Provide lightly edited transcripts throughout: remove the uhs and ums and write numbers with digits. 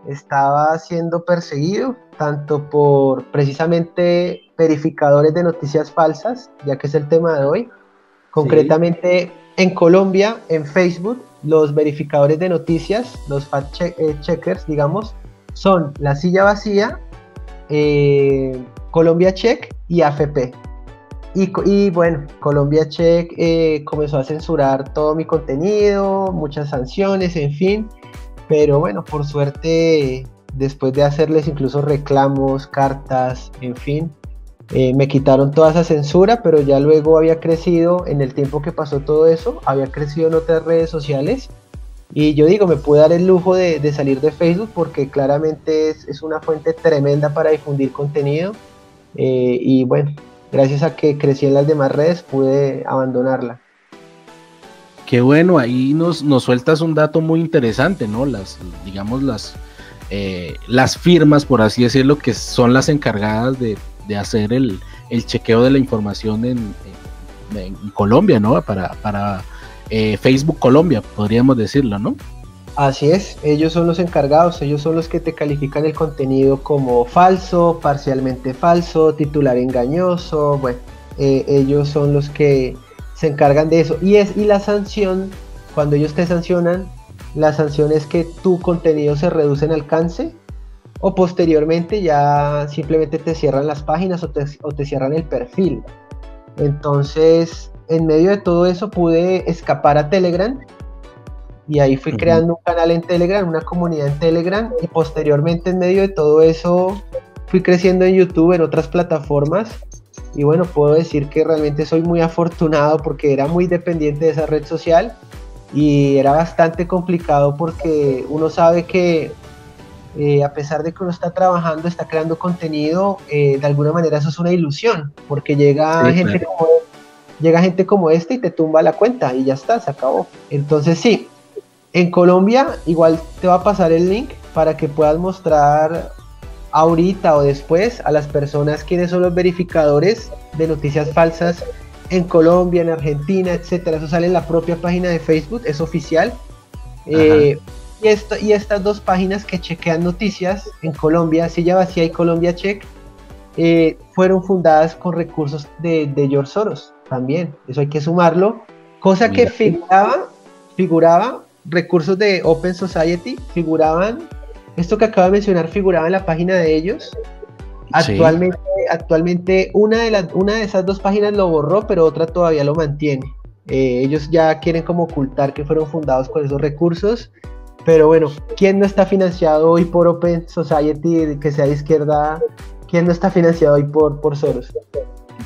estaba siendo perseguido tanto por precisamente verificadores de noticias falsas, ya que es el tema de hoy. Sí. Concretamente en Colombia, en Facebook, los verificadores de noticias, los checkers, digamos, son La Silla Vacía, Colombia Check y AFP. Y bueno, Colombia Check comenzó a censurar todo mi contenido, muchas sanciones, en fin. Pero bueno, por suerte, después de hacerles incluso reclamos, cartas, en fin, me quitaron toda esa censura, pero ya luego había crecido, en el tiempo que pasó todo eso, había crecido en otras redes sociales. Y yo digo, me pude dar el lujo de salir de Facebook porque claramente es una fuente tremenda para difundir contenido. Y bueno, gracias a que crecí en las demás redes, pude abandonarla. Qué bueno, ahí nos sueltas un dato muy interesante, ¿no? Digamos, las firmas, por así decirlo, que son las encargadas de hacer el chequeo de la información en Colombia, ¿no? Para Facebook Colombia, podríamos decirlo, ¿no? Así es, ellos son los encargados, ellos son los que te califican el contenido como falso, parcialmente falso, titular engañoso, bueno, ellos son los que se encargan de eso. Y la sanción, cuando ellos te sancionan, la sanción es que tu contenido se reduce en alcance o posteriormente ya simplemente te cierran las páginas o te cierran el perfil. Entonces, en medio de todo eso pude escapar a Telegram y ahí fui creando un canal en Telegram, una comunidad en Telegram, y posteriormente en medio de todo eso fui creciendo en YouTube, en otras plataformas, y bueno, puedo decir que realmente soy muy afortunado porque era muy dependiente de esa red social y era bastante complicado porque uno sabe que a pesar de que uno está trabajando, está creando contenido, de alguna manera eso es una ilusión, porque llega, Sí, gente, claro. llega gente como este y te tumba la cuenta y ya está, se acabó. Entonces sí, en Colombia igual te va a pasar el link para que puedas mostrar ahorita o después a las personas quiénes son los verificadores de noticias falsas en Colombia, en Argentina, etcétera. Eso sale en la propia página de Facebook, es oficial. Y estas dos páginas que chequean noticias en Colombia, Silla Vacía y Colombia Check, fueron fundadas con recursos de George Soros también. Eso hay que sumarlo. Cosa que figuraba recursos de Open Society, esto que acabo de mencionar figuraba en la página de ellos. Actualmente una de esas dos páginas lo borró, pero otra todavía lo mantiene. Ellos ya quieren como ocultar que fueron fundados con esos recursos, pero bueno, ¿quién no está financiado hoy por Open Society, que sea de izquierda? ¿Quién no está financiado hoy por Soros?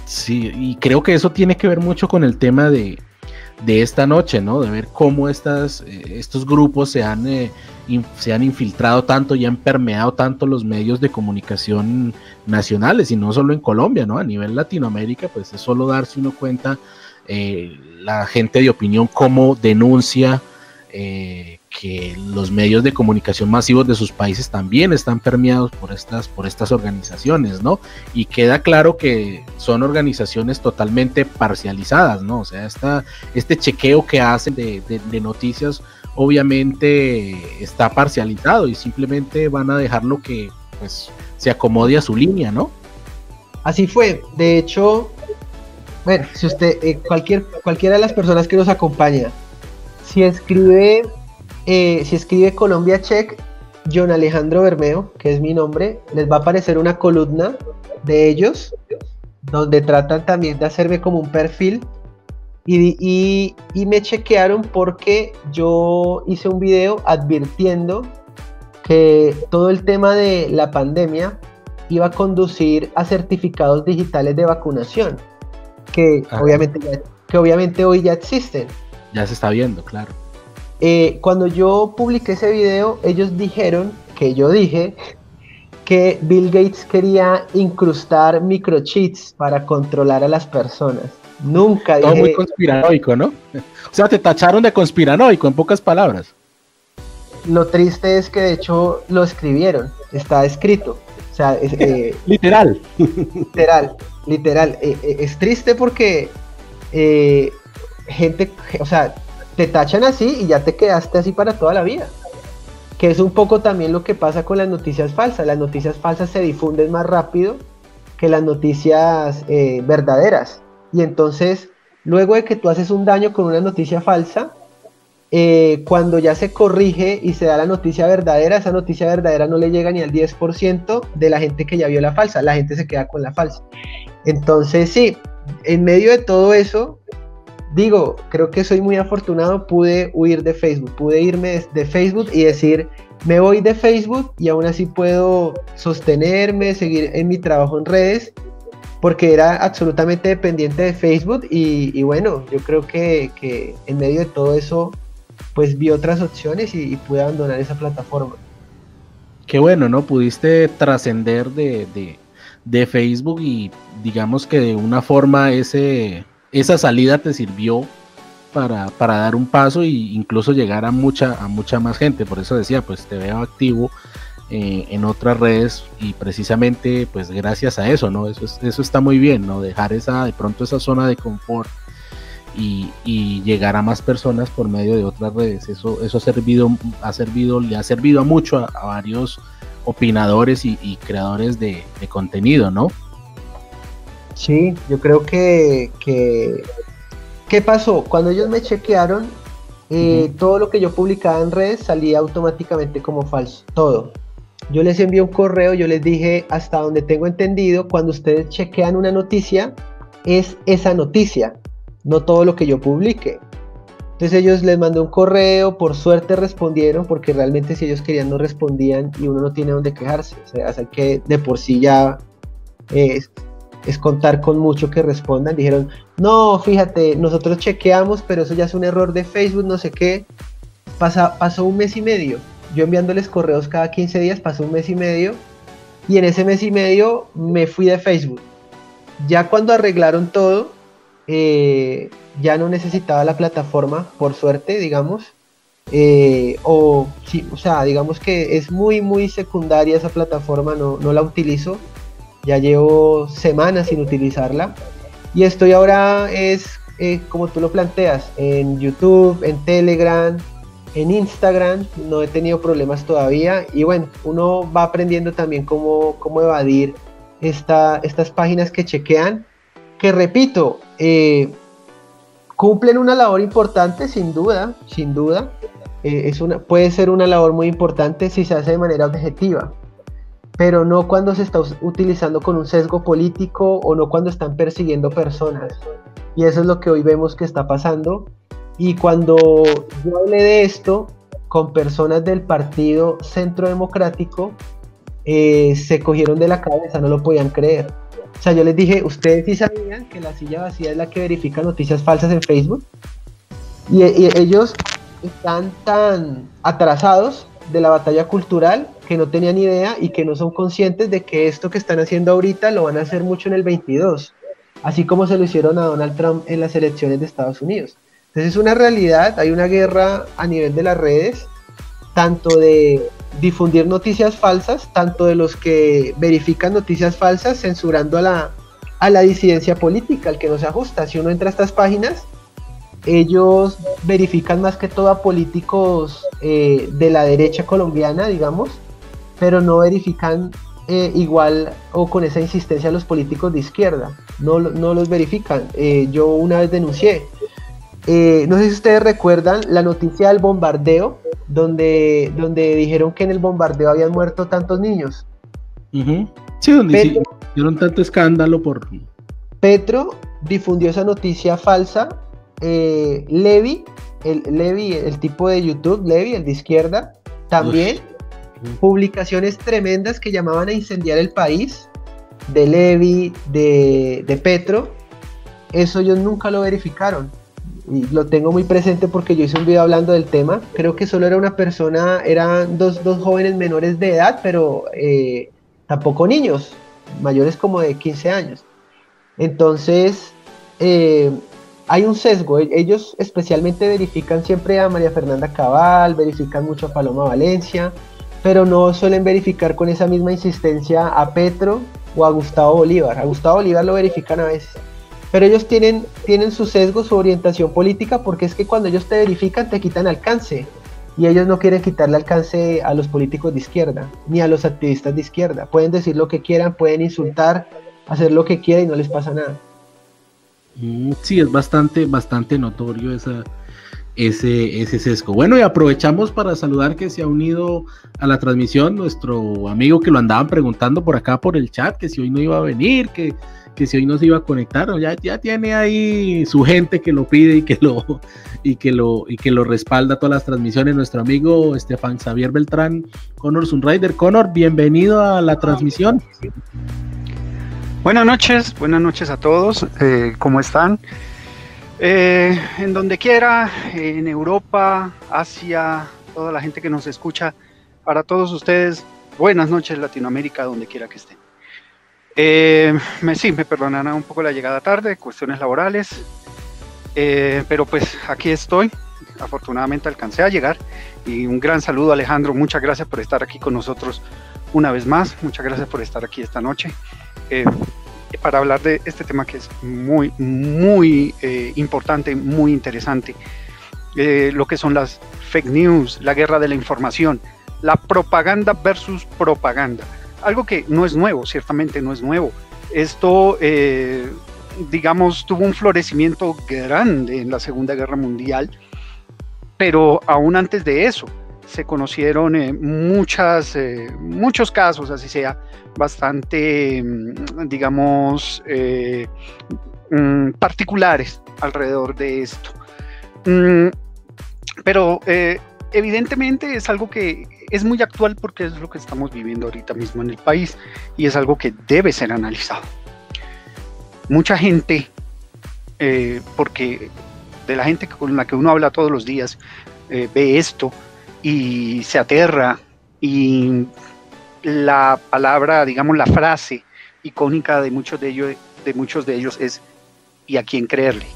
Sí, y creo que eso tiene que ver mucho con el tema de esta noche, ¿no? De ver cómo estos grupos se han infiltrado tanto y han permeado tanto los medios de comunicación nacionales, y no solo en Colombia, ¿no? A nivel Latinoamérica, pues es solo darse uno cuenta, la gente de opinión cómo denuncia que los medios de comunicación masivos de sus países también están permeados por estas organizaciones, ¿no? Y queda claro que son organizaciones totalmente parcializadas, ¿no? O sea, este chequeo que hacen de noticias obviamente está parcializado y simplemente van a dejar lo que pues se acomode a su línea, ¿no? Así fue. De hecho, bueno, si usted, cualquiera de las personas que nos acompaña, si escribe Colombia Check, John Alejandro Bermeo, que es mi nombre, les va a aparecer una columna de ellos, donde tratan también de hacerme como un perfil, y me chequearon porque yo hice un video advirtiendo que todo el tema de la pandemia iba a conducir a certificados digitales de vacunación, que obviamente hoy ya existen. Ya se está viendo, claro. Cuando yo publiqué ese video, ellos dijeron que yo dije que Bill Gates quería incrustar microchips para controlar a las personas. Nunca dije... Todo muy conspiranoico, ¿no? O sea, te tacharon de conspiranoico, en pocas palabras. Lo triste es que de hecho lo escribieron, está escrito. O sea, literal. Literal. Es triste porque gente, o sea, te tachan así y ya te quedaste así para toda la vida. que es un poco también lo que pasa con las noticias falsas. Las noticias falsas se difunden más rápido que las noticias verdaderas. Y entonces, luego de que tú haces un daño con una noticia falsa, cuando ya se corrige y se da la noticia verdadera, esa noticia verdadera no le llega ni al 10% de la gente que ya vio la falsa, la gente se queda con la falsa. Entonces sí, en medio de todo eso, digo, creo que soy muy afortunado, pude huir de Facebook, pude irme de Facebook y decir, me voy de Facebook y aún así puedo sostenerme, seguir en mi trabajo en redes, porque era absolutamente dependiente de Facebook y bueno, yo creo que en medio de todo eso, pues vi otras opciones y pude abandonar esa plataforma. Qué bueno, ¿no? Pudiste trascender de Facebook y digamos que de una forma esa salida te sirvió para dar un paso e incluso llegar a mucha más gente. Por eso decía, pues te veo activo en otras redes y precisamente pues gracias a eso, ¿no? Eso está muy bien, ¿no? Dejar de pronto esa zona de confort y llegar a más personas por medio de otras redes. Eso le ha servido a mucho a varios opinadores y creadores de contenido, ¿no? Sí, yo creo que ¿qué pasó? Cuando ellos me chequearon, todo lo que yo publicaba en redes salía automáticamente como falso, todo. Yo les envié un correo, yo les dije, hasta donde tengo entendido, cuando ustedes chequean una noticia, es esa noticia, no todo lo que yo publique. Entonces ellos les mandé un correo, por suerte respondieron, porque realmente si ellos querían no respondían y uno no tiene dónde quejarse. O sea que de por sí ya es contar con mucho que respondan. Dijeron, no, fíjate, nosotros chequeamos, pero eso ya es un error de Facebook, no sé qué. Pasó un mes y medio. Yo enviándoles correos cada 15 días, pasó un mes y medio. Y en ese mes y medio me fui de Facebook. Ya cuando arreglaron todo, ya no necesitaba la plataforma, por suerte, digamos. O sea, digamos que es muy, muy secundaria esa plataforma, no la utilizo. Ya llevo semanas sin utilizarla. Y estoy ahora como tú lo planteas, en YouTube, en Telegram, en Instagram. No he tenido problemas todavía. Y bueno, uno va aprendiendo también cómo evadir estas páginas que chequean. Que repito, cumplen una labor importante, sin duda. Puede ser una labor muy importante si se hace de manera objetiva, pero no cuando se está utilizando con un sesgo político o no cuando están persiguiendo personas. Y eso es lo que hoy vemos que está pasando. Y cuando yo hablé de esto con personas del Partido Centro Democrático, se cogieron de la cabeza, no lo podían creer. O sea, yo les dije, ¿ustedes sí sabían que la silla vacía es la que verifica noticias falsas en Facebook? Y ellos están tan atrasados de la batalla cultural que no tenían idea y que no son conscientes de que esto que están haciendo ahorita lo van a hacer mucho en el 22, así como se lo hicieron a Donald Trump en las elecciones de Estados Unidos. Entonces es una realidad, hay una guerra a nivel de las redes, tanto de difundir noticias falsas, tanto de los que verifican noticias falsas, censurando a la disidencia política, al que no se ajusta. Si uno entra a estas páginas, ellos verifican más que todo a políticos de la derecha colombiana, digamos, pero no verifican igual o con esa insistencia a los políticos de izquierda, no los verifican. Yo una vez denuncié, no sé si ustedes recuerdan la noticia del bombardeo, donde dijeron que en el bombardeo habían muerto tantos niños. Sí, donde hicieron tanto escándalo por... Petro difundió esa noticia falsa. Levi, el tipo de YouTube, Levi, el de izquierda, también. Publicaciones tremendas que llamaban a incendiar el país, de Levi, de Petro. Eso ellos nunca lo verificaron. Y lo tengo muy presente porque yo hice un video hablando del tema. Creo que solo era una persona, eran dos jóvenes menores de edad, pero tampoco niños, mayores como de 15 años. Entonces, hay un sesgo. Ellos especialmente verifican siempre a María Fernanda Cabal, verifican mucho a Paloma Valencia, pero no suelen verificar con esa misma insistencia a Petro o a Gustavo Bolívar. A Gustavo Bolívar lo verifican a veces. Pero ellos tienen su sesgo, su orientación política, porque es que cuando ellos te verifican te quitan alcance. y ellos no quieren quitarle alcance a los políticos de izquierda, ni a los activistas de izquierda. Pueden decir lo que quieran, pueden insultar, hacer lo que quieran y no les pasa nada. Sí, es bastante notorio ese sesgo. Bueno, y aprovechamos para saludar que se ha unido a la transmisión nuestro amigo que lo andaban preguntando por acá por el chat, que si hoy no iba a venir, que si hoy no se iba a conectar. Ya tiene ahí su gente que lo pide y que lo respalda todas las transmisiones. Nuestro amigo Estefan Xavier Beltrán, Connor Sunrider. Connor, bienvenido a la transmisión. Buenas noches a todos. ¿Cómo están? En donde quiera, en Europa, Asia, toda la gente que nos escucha, para todos ustedes, buenas noches, Latinoamérica, donde quiera que estén. Me perdonarán un poco la llegada tarde, cuestiones laborales, pero pues aquí estoy. Afortunadamente alcancé a llegar, y un gran saludo a Alejandro. Muchas gracias por estar aquí con nosotros una vez más. Muchas gracias por estar aquí esta noche para hablar de este tema que es muy importante, muy interesante, lo que son las fake news, la guerra de la información, la propaganda versus propaganda, algo que no es nuevo, ciertamente no es nuevo. Esto digamos tuvo un florecimiento grande en la Segunda Guerra Mundial, pero aún antes de eso se conocieron muchos casos, así sea, bastante, digamos, particulares alrededor de esto. Pero evidentemente es algo que es muy actual, porque es lo que estamos viviendo ahorita mismo en el país, y es algo que debe ser analizado. Mucha gente, porque de la gente con la que uno habla todos los días, ve esto y se aterra, y la palabra, digamos, la frase icónica de muchos de ellos es: ¿y a quién creerle?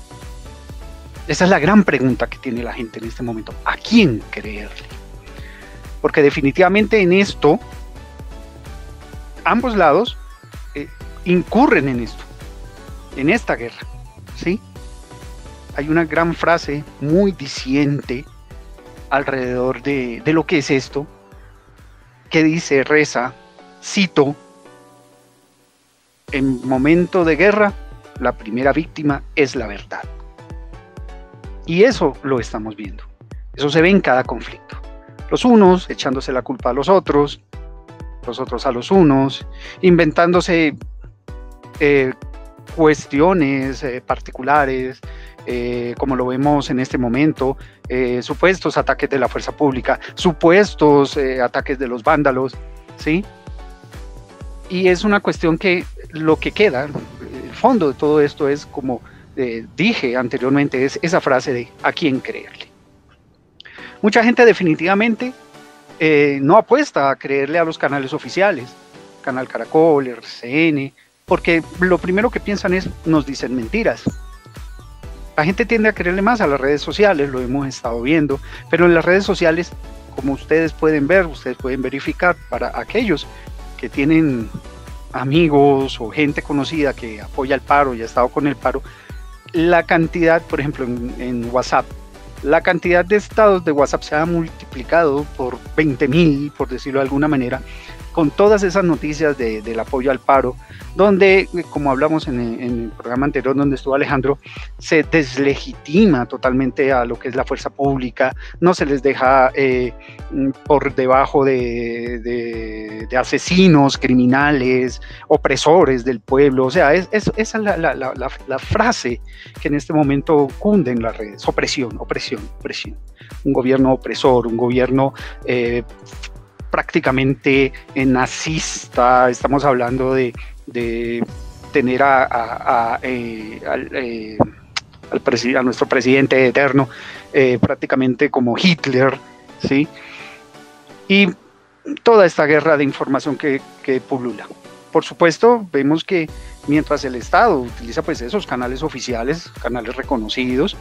Esa es la gran pregunta que tiene la gente en este momento: ¿a quién creerle? Porque definitivamente en esto ambos lados incurren en esto, en esta guerra, ¿sí? Hay una gran frase muy diciente alrededor de lo que es esto, que dice, reza, cito: en momento de guerra, la primera víctima es la verdad. Y eso lo estamos viendo. Eso se ve en cada conflicto. Los unos echándose la culpa a los otros a los unos, inventándose cuestiones particulares, como lo vemos en este momento, supuestos ataques de la fuerza pública, supuestos ataques de los vándalos, ¿sí? Y es una cuestión que lo que queda, el fondo de todo esto es, como dije anteriormente, es esa frase de ¿a quién creerle? Mucha gente definitivamente no apuesta a creerle a los canales oficiales, Canal Caracol, RCN, porque lo primero que piensan es: nos dicen mentiras. La gente tiende a creerle más a las redes sociales, lo hemos estado viendo, pero en las redes sociales, como ustedes pueden ver, ustedes pueden verificar, para aquellos que tienen amigos o gente conocida que apoya el paro y ha estado con el paro, la cantidad, por ejemplo, en WhatsApp, la cantidad de estados de WhatsApp se ha multiplicado por 20,000, por decirlo de alguna manera, con todas esas noticias del apoyo al paro, donde, como hablamos en el programa anterior donde estuvo Alejandro, se deslegitima totalmente a lo que es la fuerza pública, no se les deja por debajo de asesinos, criminales, opresores del pueblo. O sea, esa es la frase que en este momento cunde en las redes: opresión. Un gobierno opresor, un gobierno prácticamente nazista. Estamos hablando de tener a nuestro presidente eterno prácticamente como Hitler, ¿sí? Y toda esta guerra de información que pulula. Por supuesto, vemos que mientras el Estado utiliza pues esos canales oficiales, canales reconocidos,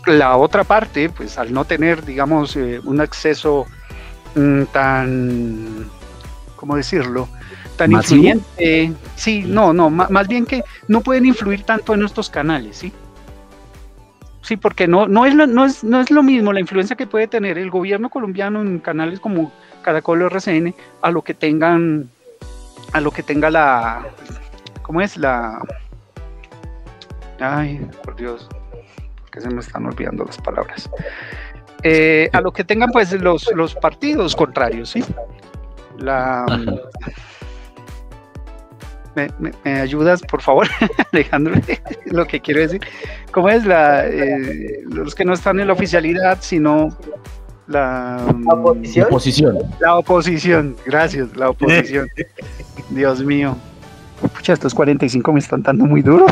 la otra parte, pues al no tener, digamos, un acceso tan, ¿cómo decirlo?, tan ¿masivo? Influyente. Sí, no, más bien que no pueden influir tanto en estos canales, ¿sí? Sí, porque no es lo mismo la influencia que puede tener el gobierno colombiano en canales como Caracol o RCN a lo que tenga ¿cómo es? Ay, por Dios, que se me están olvidando las palabras. A lo que tengan pues los partidos contrarios, ¿sí? ¿Me ayudas, por favor, Alejandro? Lo que quiero decir. ¿Cómo es los que no están en la oficialidad, sino la oposición? La oposición, gracias, la oposición. Dios mío. Pucha, estos 45 me están dando muy duro.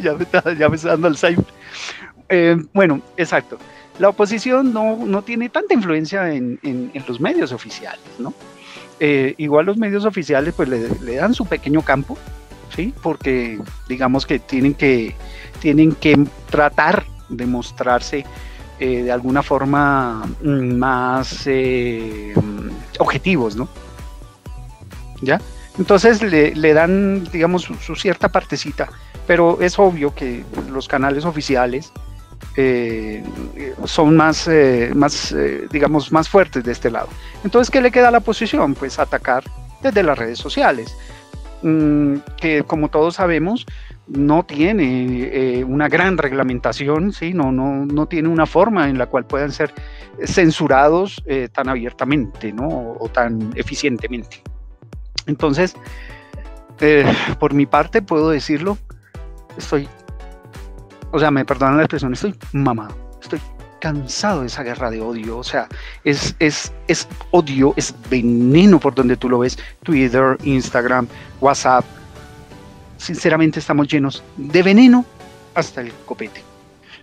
ya me está dando Alzheimer. Bueno, exacto. La oposición no tiene tanta influencia en los medios oficiales, ¿no? Igual los medios oficiales pues le dan su pequeño campo, ¿sí? Porque digamos que tienen que tratar de mostrarse de alguna forma más objetivos, ¿no? ¿Ya? Entonces le dan, digamos, su cierta partecita, pero es obvio que los canales oficiales son más, digamos, más fuertes de este lado. Entonces, ¿qué le queda a la oposición? Pues atacar desde las redes sociales, que como todos sabemos, no tiene una gran reglamentación, ¿sí? No tiene una forma en la cual puedan ser censurados tan abiertamente, ¿no? O tan eficientemente. Entonces, por mi parte, puedo decirlo, me perdonan la expresión, estoy mamado, estoy cansado de esa guerra de odio, o sea, es odio, es veneno por donde tú lo ves, Twitter, Instagram, WhatsApp, sinceramente estamos llenos de veneno hasta el copete.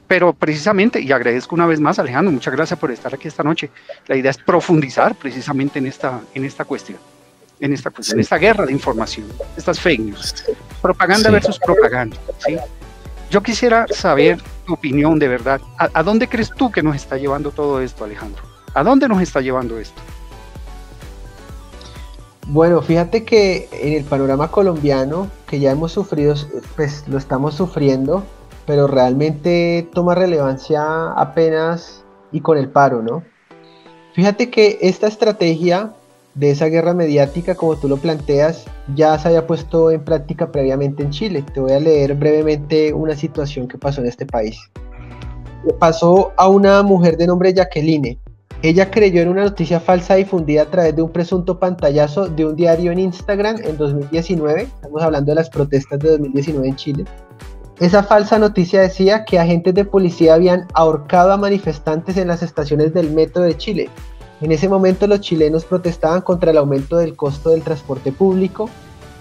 Pero precisamente, y agradezco una vez más, Alejandro, muchas gracias por estar aquí esta noche, la idea es profundizar precisamente en esta cuestión. En esta guerra de información, estas fake news, propaganda versus propaganda, ¿sí? Yo quisiera saber tu opinión de verdad. ¿A dónde crees tú que nos está llevando todo esto, Alejandro? ¿A dónde nos está llevando esto? Bueno, fíjate que en el panorama colombiano, que ya hemos sufrido, pues lo estamos sufriendo, pero realmente toma relevancia apenas y con el paro, ¿no? Fíjate que esta estrategia de esa guerra mediática, como tú lo planteas, ya se había puesto en práctica previamente en Chile. Te voy a leer brevemente una situación que pasó en este país. Le pasó a una mujer de nombre Jacqueline. Ella creyó en una noticia falsa difundida a través de un presunto pantallazo de un diario en Instagram en 2019. Estamos hablando de las protestas de 2019 en Chile. Esa falsa noticia decía que agentes de policía habían ahorcado a manifestantes en las estaciones del metro de Chile. En ese momento los chilenos protestaban contra el aumento del costo del transporte público,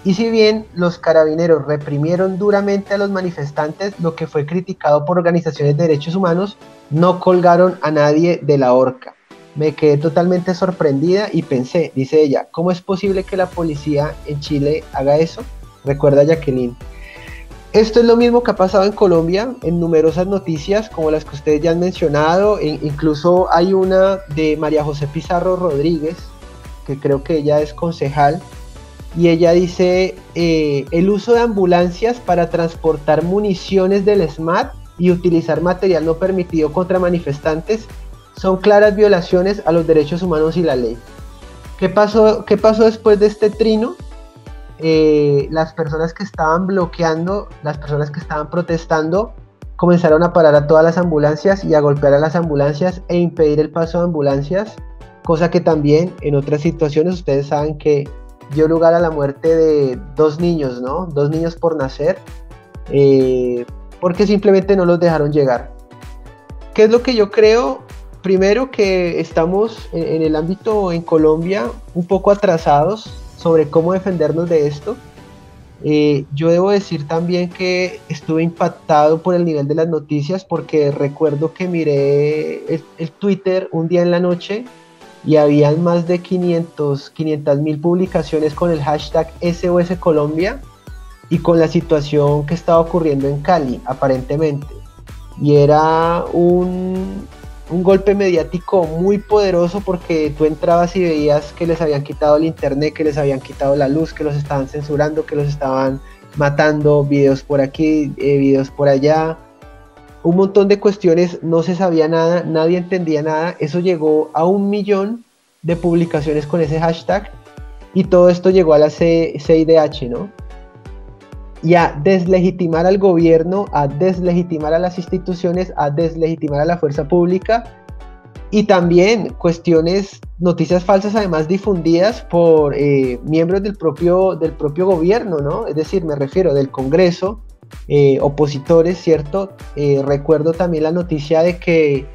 y si bien los carabineros reprimieron duramente a los manifestantes, lo que fue criticado por organizaciones de derechos humanos, no colgaron a nadie de la horca. Me quedé totalmente sorprendida y pensé, dice ella, ¿cómo es posible que la policía en Chile haga eso? Recuerda Jacqueline. Esto es lo mismo que ha pasado en Colombia en numerosas noticias como las que ustedes ya han mencionado. Incluso hay una de María José Pizarro Rodríguez, que creo que ella es concejal, y ella dice el uso de ambulancias para transportar municiones del SMAT y utilizar material no permitido contra manifestantes son claras violaciones a los derechos humanos y la ley. ¿Qué pasó después de este trino? Las personas que estaban bloqueando, las personas que estaban protestando, comenzaron a parar a todas las ambulancias y a golpear a las ambulancias e impedir el paso de ambulancias, cosa que también en otras situaciones ustedes saben que dio lugar a la muerte de 2 niños, ¿no? 2 niños por nacer, porque simplemente no los dejaron llegar. ¿Qué es lo que yo creo? Primero, que estamos en el ámbito en Colombia un poco atrasados sobre cómo defendernos de esto. Yo debo decir también que estuve impactado por el nivel de las noticias, porque recuerdo que miré el Twitter un día en la noche y habían más de 500,000 publicaciones con el hashtag SOS Colombia y con la situación que estaba ocurriendo en Cali, aparentemente. Y era un golpe mediático muy poderoso, porque tú entrabas y veías que les habían quitado el internet, que les habían quitado la luz, que los estaban censurando, que los estaban matando, videos por aquí, videos por allá. un montón de cuestiones, no se sabía nada, nadie entendía nada, eso llegó a 1 millón de publicaciones con ese hashtag, y todo esto llegó a la CIDH, ¿no? Y a deslegitimar al gobierno, a deslegitimar a las instituciones, a deslegitimar a la fuerza pública, y también cuestiones, noticias falsas además difundidas por miembros del propio gobierno, ¿no? Es decir, me refiero del Congreso, opositores, ¿cierto? Recuerdo también la noticia de que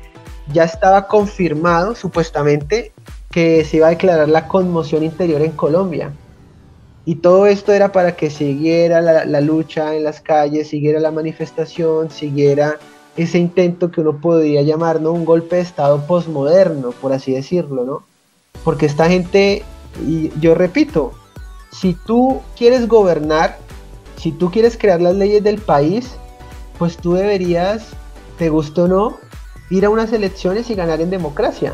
ya estaba confirmado, supuestamente, que se iba a declarar la conmoción interior en Colombia. Y todo esto era para que siguiera la lucha en las calles, siguiera la manifestación, siguiera ese intento que uno podría llamar, ¿no?, un golpe de Estado posmoderno, por así decirlo, ¿no? Porque esta gente, y yo repito, si tú quieres gobernar, si tú quieres crear las leyes del país, pues tú deberías, te guste o no, ir a unas elecciones y ganar en democracia.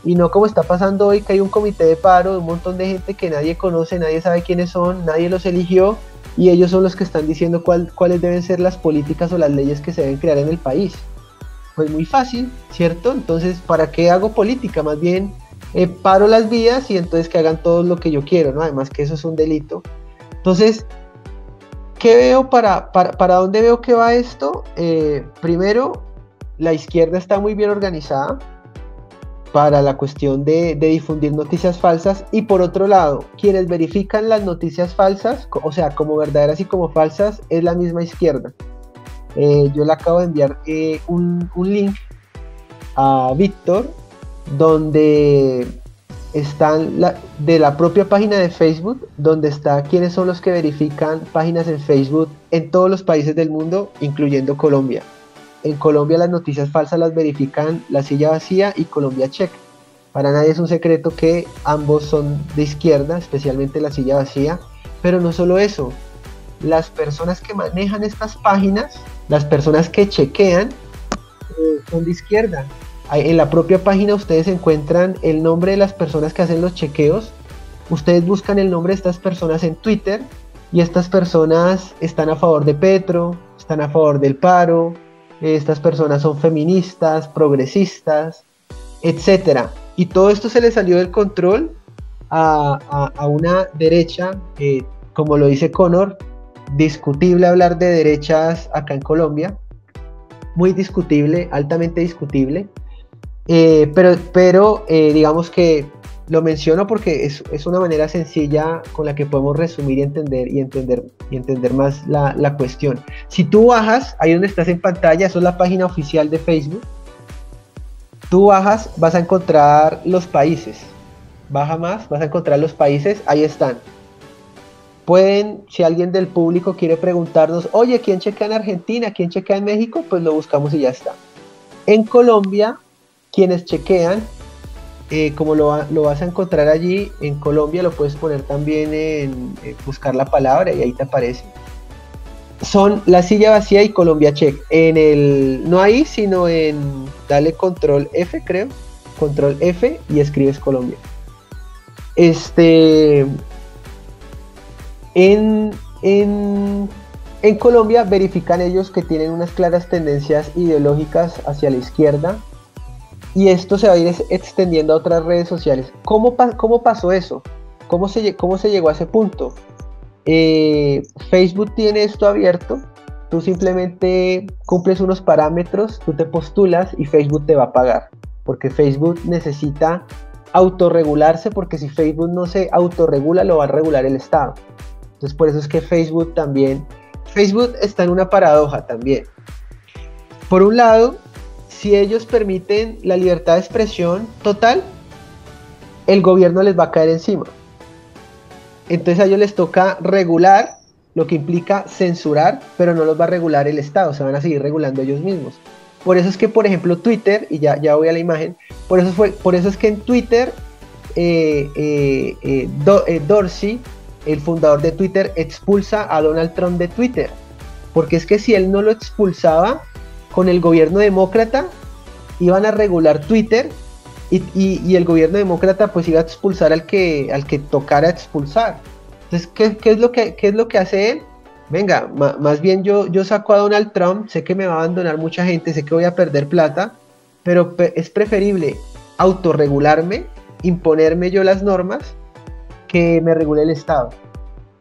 Y no como está pasando hoy, que hay un comité de paro de un montón de gente que nadie conoce, nadie sabe quiénes son, nadie los eligió, y ellos son los que están diciendo cuáles deben ser las políticas o las leyes que se deben crear en el país. Pues muy fácil, ¿cierto? Entonces, ¿para qué hago política? Más bien paro las vías y entonces que hagan todo lo que yo quiero, ¿no? Además que eso es un delito. Entonces, ¿qué veo para dónde veo que va esto? Primero, la izquierda está muy bien organizada para la cuestión de difundir noticias falsas, y por otro lado, quienes verifican las noticias falsas, o sea, como verdaderas y como falsas, es la misma izquierda. Yo le acabo de enviar un link a Víctor, donde están de la propia página de Facebook, donde está quiénes son los que verifican páginas en Facebook en todos los países del mundo, incluyendo Colombia. En Colombia las noticias falsas las verifican La Silla Vacía y Colombia Check. Para nadie es un secreto que ambos son de izquierda, especialmente La Silla Vacía. Pero no solo eso, las personas que manejan estas páginas, las personas que chequean, son de izquierda. En la propia página ustedes encuentran el nombre de las personas que hacen los chequeos. Ustedes buscan el nombre de estas personas en Twitter, y estas personas están a favor de Petro, están a favor del paro. Estas personas son feministas, progresistas, etc. Y todo esto se le salió del control a una derecha, como lo dice Connor, discutible hablar de derechas acá en Colombia, muy discutible, altamente discutible, pero digamos que lo menciono porque es una manera sencilla con la que podemos resumir y entender más la cuestión. Si tú bajas, ahí donde estás en pantalla, eso es la página oficial de Facebook. Tú bajas, vas a encontrar los países. Baja más, vas a encontrar los países, ahí están. Si alguien del público quiere preguntarnos, oye, ¿quién chequea en Argentina? ¿Quién chequea en México? Pues lo buscamos y ya está. En Colombia, quienes chequean, como lo vas a encontrar allí, en Colombia lo puedes poner también en buscar la palabra y ahí te aparece. Son La Silla Vacía y Colombia Check. No ahí, sino dale control F, creo. Control F y escribes Colombia. En Colombia verifican ellos que tienen unas claras tendencias ideológicas hacia la izquierda, y esto se va a ir extendiendo a otras redes sociales. ¿Cómo pasó eso? ¿Cómo se llegó a ese punto? Facebook tiene esto abierto, tú simplemente cumples unos parámetros, tú te postulas y Facebook te va a pagar, porque Facebook necesita autorregularse, porque si Facebook no se autorregula, lo va a regular el Estado. Entonces por eso es que Facebook está en una paradoja también. Por un lado, si ellos permiten la libertad de expresión total, el gobierno les va a caer encima. Entonces a ellos les toca regular, lo que implica censurar, pero no los va a regular el Estado, se van a seguir regulando ellos mismos. Por eso es que, por ejemplo, Twitter, y ya voy a la imagen, por eso es que en Twitter, Dorsey, el fundador de Twitter, expulsa a Donald Trump de Twitter, porque es que si él no lo expulsaba, con el gobierno demócrata iban a regular Twitter, y el gobierno demócrata pues iba a expulsar al que tocara expulsar. Entonces, ¿qué es lo que hace él? venga, más bien yo saco a Donald Trump, sé que me va a abandonar mucha gente, sé que voy a perder plata, pero es preferible autorregularme, imponerme yo las normas, que me regule el Estado.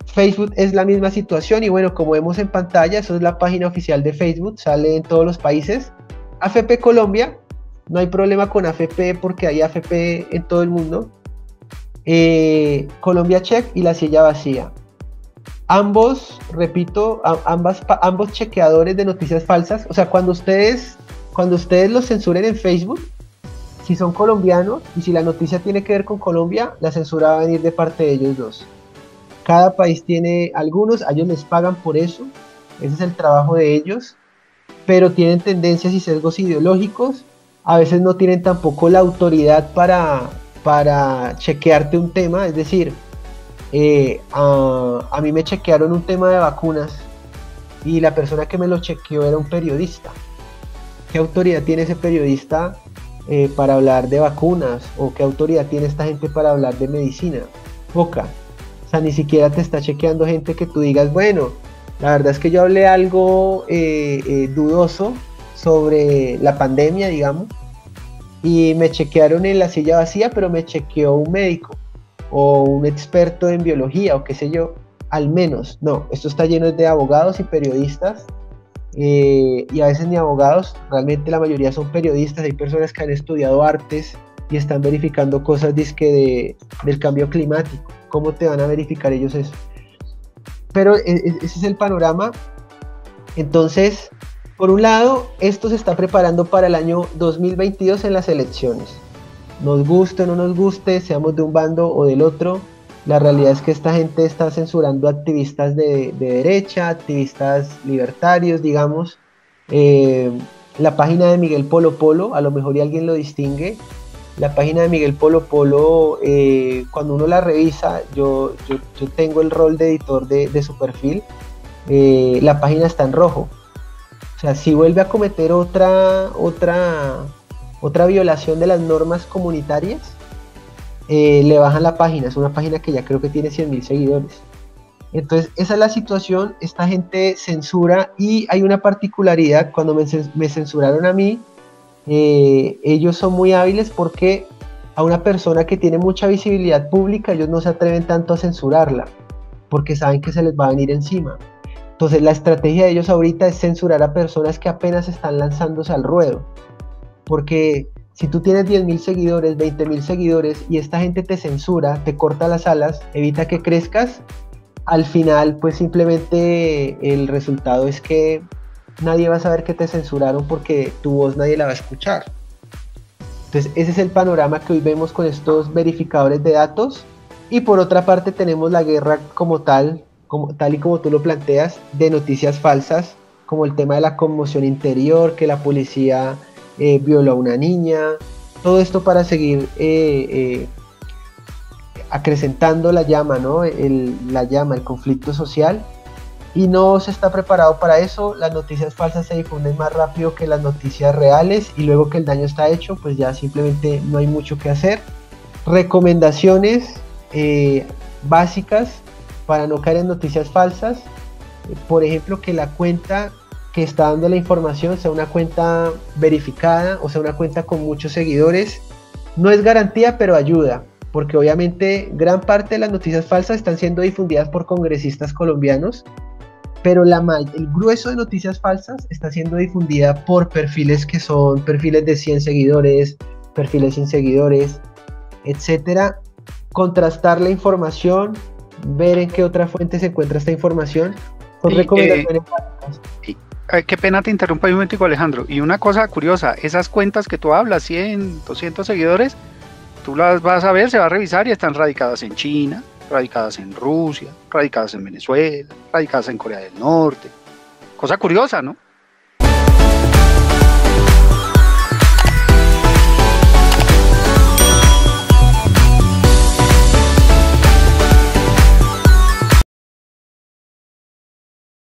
Facebook es la misma situación y bueno, como vemos en pantalla, eso es la página oficial de Facebook, sale en todos los países. AFP Colombia, no hay problema con AFP porque hay AFP en todo el mundo. Colombia check y la silla vacía. Ambos, repito, ambos chequeadores de noticias falsas, o sea, cuando ustedes los censuren en Facebook, si son colombianos y si la noticia tiene que ver con Colombia, la censura va a venir de parte de ellos dos. Cada país tiene algunos, a ellos les pagan por eso, ese es el trabajo de ellos, pero tienen tendencias y sesgos ideológicos, a veces no tienen tampoco la autoridad para chequearte un tema, es decir, a mí me chequearon un tema de vacunas y la persona que me lo chequeó era un periodista. ¿Qué autoridad tiene ese periodista para hablar de vacunas? ¿O qué autoridad tiene esta gente para hablar de medicina? Poca. O sea, ni siquiera te está chequeando gente que tú digas, bueno, la verdad es que yo hablé algo dudoso sobre la pandemia, digamos, y me chequearon en la silla vacía, pero me chequeó un médico o un experto en biología o qué sé yo, al menos. No, esto está lleno de abogados y periodistas, y a veces ni abogados, realmente la mayoría son periodistas, hay personas que han estudiado artes y están verificando cosas del cambio climático. ¿Cómo te van a verificar ellos eso? Pero ese es el panorama. Entonces, por un lado, esto se está preparando para el año 2022 en las elecciones. Nos guste o no nos guste, seamos de un bando o del otro, la realidad es que esta gente está censurando activistas de derecha, activistas libertarios, digamos. La página de Miguel Polo Polo, a lo mejor y alguien lo distingue. La página de Miguel Polo Polo, cuando uno la revisa, yo tengo el rol de editor de su perfil, la página está en rojo. O sea, si vuelve a cometer otra violación de las normas comunitarias, le bajan la página. Es una página que ya creo que tiene 100.000 seguidores. Entonces, esa es la situación. Esta gente censura y hay una particularidad. Cuando me censuraron a mí, ellos son muy hábiles porque a una persona que tiene mucha visibilidad pública, ellos no se atreven tanto a censurarla porque saben que se les va a venir encima. Entonces, la estrategia de ellos ahorita es censurar a personas que apenas están lanzándose al ruedo. Porque si tú tienes 10.000 seguidores, 20.000 seguidores y esta gente te censura, te corta las alas, evita que crezcas, al final pues simplemente el resultado es que nadie va a saber que te censuraron porque tu voz nadie la va a escuchar. Entonces ese es el panorama que hoy vemos con estos verificadores de datos. Y por otra parte tenemos la guerra como tal y como tú lo planteas, de noticias falsas, como el tema de la conmoción interior, que la policía violó a una niña, todo esto para seguir acrecentando la llama, ¿no? El conflicto social, y no se está preparado para eso. Las noticias falsas se difunden más rápido que las noticias reales, y luego que el daño está hecho, pues ya simplemente no hay mucho que hacer. Recomendaciones básicas para no caer en noticias falsas, por ejemplo, que la cuenta que está dando la información sea una cuenta verificada, o sea, una cuenta con muchos seguidores. No es garantía, pero ayuda, porque obviamente gran parte de las noticias falsas están siendo difundidas por congresistas colombianos, pero el grueso de noticias falsas está siendo difundida por perfiles que son perfiles de 100 seguidores, perfiles sin seguidores, etcétera. Contrastar la información, ver en qué otra fuente se encuentra esta información, son recomendaciones básicas. Qué pena te interrumpa un momentico, Alejandro. Y una cosa curiosa, esas cuentas que tú hablas, 100, 200 seguidores, tú las vas a ver, se va a revisar y están radicadas en China, radicadas en Rusia, radicadas en Venezuela, radicadas en Corea del Norte. Cosa curiosa, ¿no?